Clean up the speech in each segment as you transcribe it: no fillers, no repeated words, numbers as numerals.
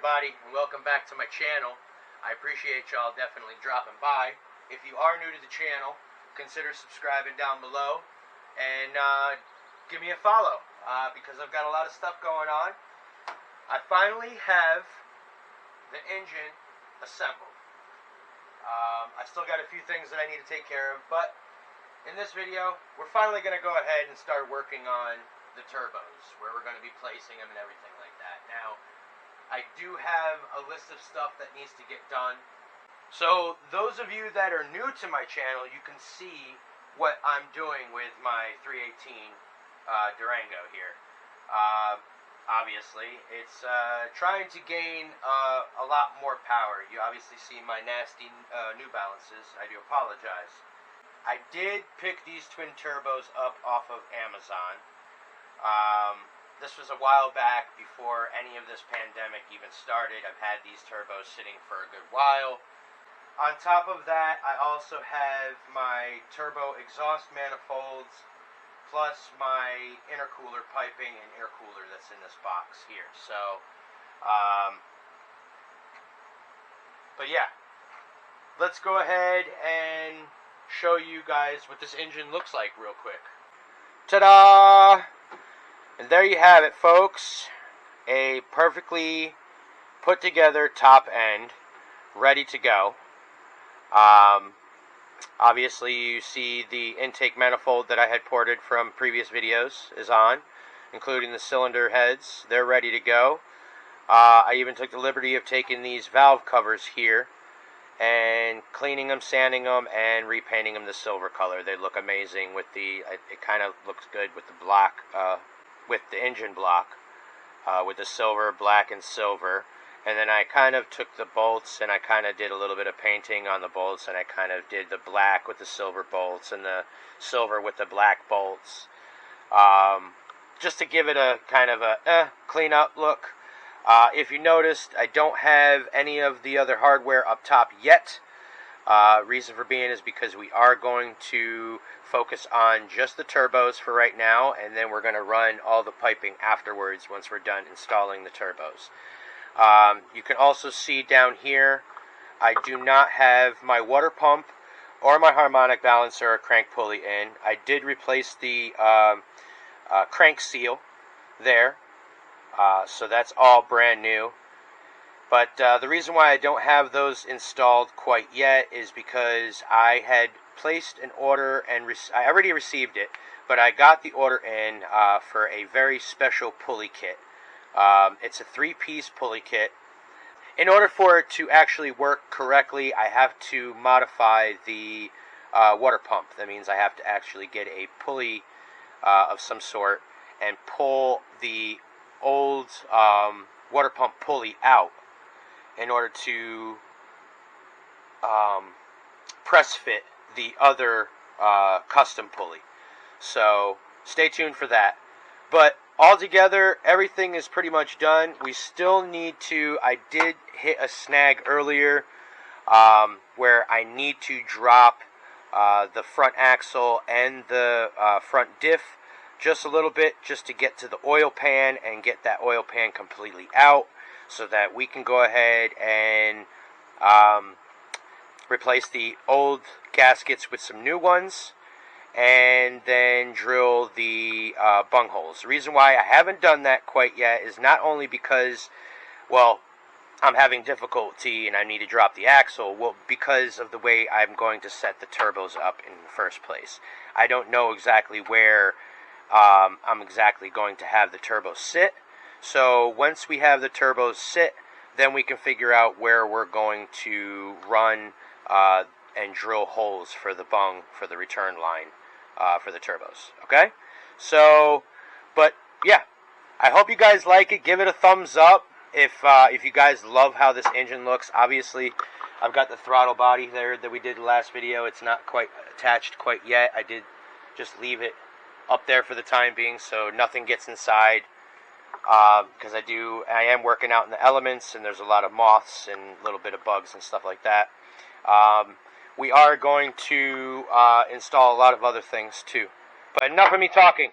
everybody, and welcome back to my channel. I appreciate y'all definitely dropping by. If you are new to the channel, consider subscribing down below and give me a follow because I've got a lot of stuff going on. I finally have the engine assembled. I still got a few things that I need to take care of, but in this video, we're finally going to go ahead and start working on the turbos, where we're going to be placing them and everything like that. Now, I do have a list of stuff that needs to get done. So those of you that are new to my channel, you can see what I'm doing with my 318 Durango here. Obviously, it's trying to gain a lot more power. You obviously see my nasty New Balances. I do apologize. I did pick these twin turbos up off of Amazon. This was a while back before any of this pandemic even started. I've had these turbos sitting for a good while. On top of that, I also have my turbo exhaust manifolds, plus my intercooler piping and air cooler that's in this box here. So, but yeah, let's go ahead and show you guys what this engine looks like real quick. Ta-da! And there you have it, folks. A perfectly put together top end, ready to go. Obviously, you see the intake manifold that I had ported from previous videos is on, including the cylinder heads. They're ready to go. I even took the liberty of taking these valve covers here and cleaning them, sanding them, and repainting them the silver color. They look amazing with the, it kind of looks good with the black, with the engine block, with the silver, black, and silver. And then I kind of took the bolts and I kind of did a little bit of painting on the bolts, and I kind of did the black with the silver bolts and the silver with the black bolts, just to give it a kind of a clean up look. If you noticed, I don't have any of the other hardware up top yet. Reason for being is because we are going to focus on just the turbos for right now, and then we're going to run all the piping afterwards once we're done installing the turbos. You can also see down here, I do not have my water pump or my harmonic balancer or crank pulley in. I did replace the crank seal there, so that's all brand new. But the reason why I don't have those installed quite yet is because I had placed an order and I already received it, but I got the order in for a very special pulley kit. It's a 3-piece pulley kit. In order for it to actually work correctly, I have to modify the water pump. That means I have to actually get a pulley of some sort and pull the old water pump pulley out in order to press fit the other custom pulley. So stay tuned for that. But altogether, everything is pretty much done. We still need to, I did hit a snag earlier where I need to drop the front axle and the front diff just a little bit, just to get to the oil pan and get that oil pan completely out, so that we can go ahead and replace the old gaskets with some new ones, and then drill the bung holes. The reason why I haven't done that quite yet is not only because, well, I'm having difficulty and I need to drop the axle, well, because of the way I'm going to set the turbos up in the first place. I don't know exactly where I'm exactly going to have the turbos sit. So once we have the turbos sit, then we can figure out where we're going to run and drill holes for the bung, for the return line, for the turbos. Okay? So, but yeah, I hope you guys like it. Give it a thumbs up if you guys love how this engine looks. Obviously, I've got the throttle body there that we did the last video. It's not quite attached quite yet. I did just leave it up there for the time being so nothing gets inside, because I am working out in the elements, and there's a lot of moths and a little bit of bugs and stuff like that. We are going to install a lot of other things too. But enough of me talking.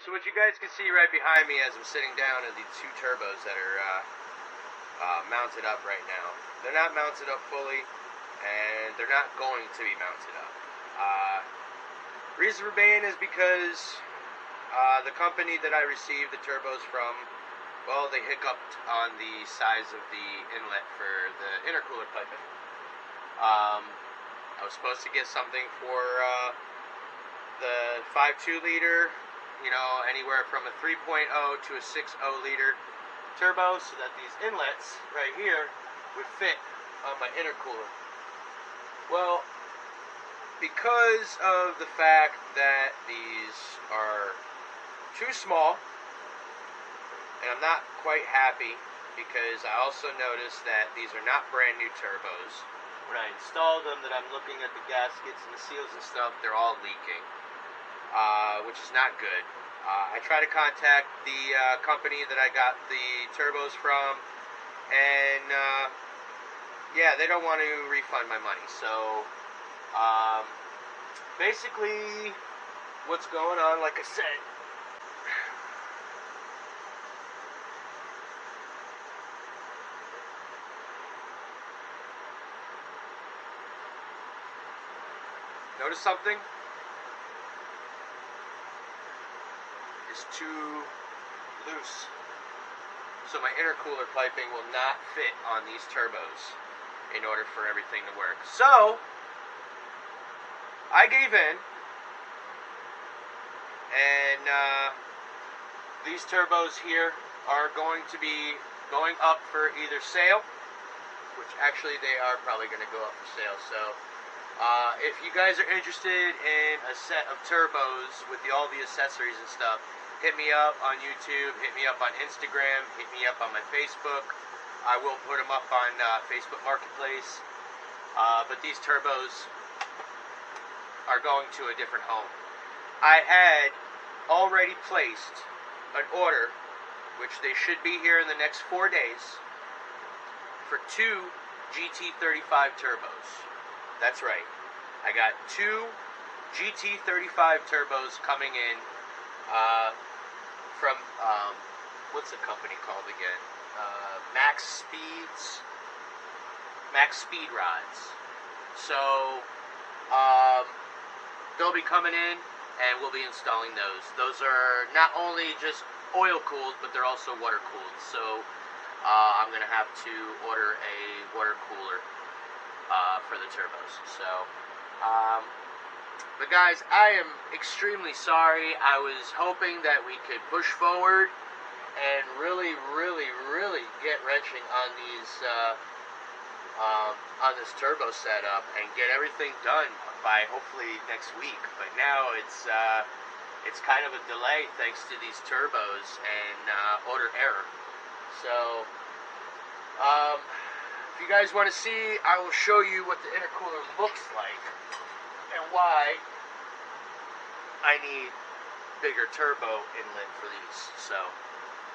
So what you guys can see right behind me as I'm sitting down are these two turbos that are mounted up right now. They're not mounted up fully, and they're not going to be mounted up. Reason for being is because the company that I received the turbos from, well, they hiccuped on the size of the inlet for the intercooler piping. I was supposed to get something for the 5.2 liter, you know, anywhere from a 3.0 to a 6.0 liter turbo, so that these inlets right here would fit on my intercooler. Well, because of the fact that these are too small, and I'm not quite happy, because I also noticed that these are not brand new turbos. When I installed them, that I'm looking at the gaskets and the seals and stuff, they're all leaking. Which is not good. I try to contact the company that I got the turbos from, and yeah, they don't want to refund my money. So basically what's going on, like I said, notice something? Is too loose. So my intercooler piping will not fit on these turbos in order for everything to work. So I gave in, and these turbos here are going to be going up for either sale, which actually they are probably going to go up for sale. So if you guys are interested in a set of turbos with all the accessories and stuff, hit me up on YouTube, hit me up on Instagram, hit me up on my Facebook. I will put them up on Facebook Marketplace. But these turbos are going to a different home. I had already placed an order, which they should be here in the next 4 days, for 2 GT35 turbos. That's right. I got 2 GT35 turbos coming in from, what's the company called again? Max Speed Rods. So, they'll be coming in, and we'll be installing those. Those are not only just oil cooled, but they're also water cooled. So, I'm going to have to order a water cooler for the turbos. So, but guys, I am extremely sorry. I was hoping that we could push forward and really get wrenching on these, on this turbo setup and get everything done by hopefully next week. But now it's kind of a delay thanks to these turbos and order error. So, if you guys want to see, I will show you what the intercooler looks like and why I need bigger turbo inlet for these. So,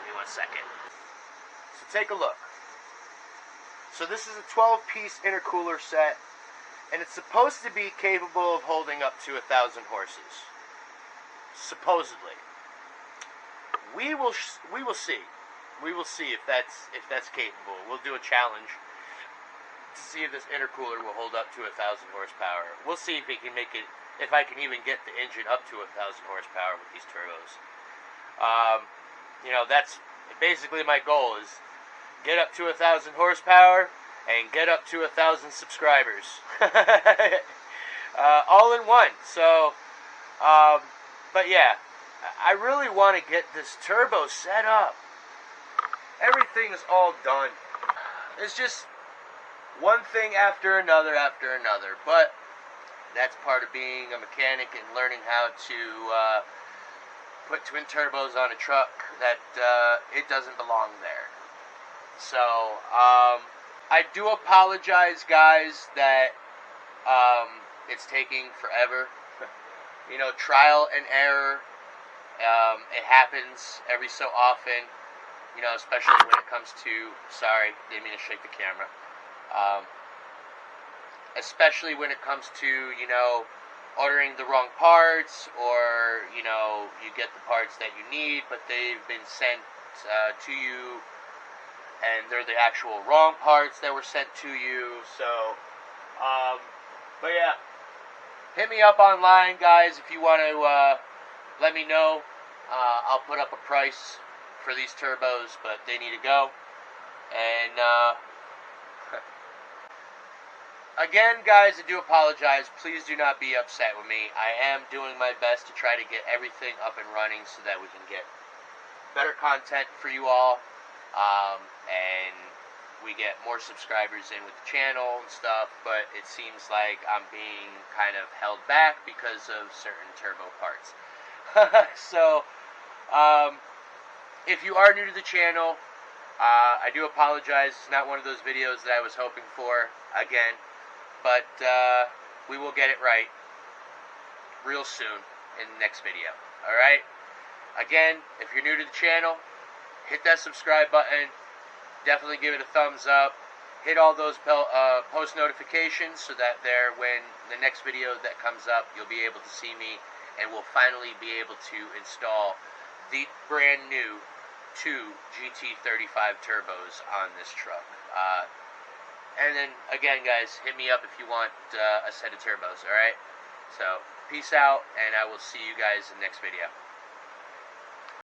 give me 1 second. So take a look. So this is a 12-piece intercooler set, and it's supposed to be capable of holding up to 1,000 horses. Supposedly. We will see. We will see if that's capable. We'll do a challenge to see if this intercooler will hold up to 1,000 horsepower. We'll see if we can make it, if I can even get the engine up to 1,000 horsepower with these turbos. You know, that's basically my goal, is get up to 1,000 horsepower and get up to 1,000 subscribers. All in one. So, but yeah, I really want to get this turbo set up. Everything is all done. It's just one thing after another. But That's part of being a mechanic and learning how to put twin turbos on a truck that it doesn't belong there. So, I do apologize, guys, that it's taking forever. You know, trial and error. It happens every so often. You know, especially when it comes to, sorry, didn't mean to shake the camera. Especially when it comes to, you know, ordering the wrong parts, or, you know, you get the parts that you need, but they've been sent to you, and they're the actual wrong parts that were sent to you. So, but yeah, hit me up online, guys, if you want to let me know. I'll put up a price for these turbos, but they need to go. And again, guys, I do apologize. Please do not be upset with me. I am doing my best to try to get everything up and running so that we can get better content for you all, and we get more subscribers in with the channel and stuff, but it seems like I'm being kind of held back because of certain turbo parts. So, if you are new to the channel, I do apologize. It's not one of those videos that I was hoping for again, but we will get it right real soon in the next video. Alright? Again, if you're new to the channel, hit that subscribe button. Definitely give it a thumbs up. Hit all those post notifications so that when the next video that comes up, you'll be able to see me, and we'll finally be able to install the brand new 2 GT35 turbos on this truck. And then, again, guys, hit me up if you want a set of turbos, alright? So, peace out, and I will see you guys in the next video.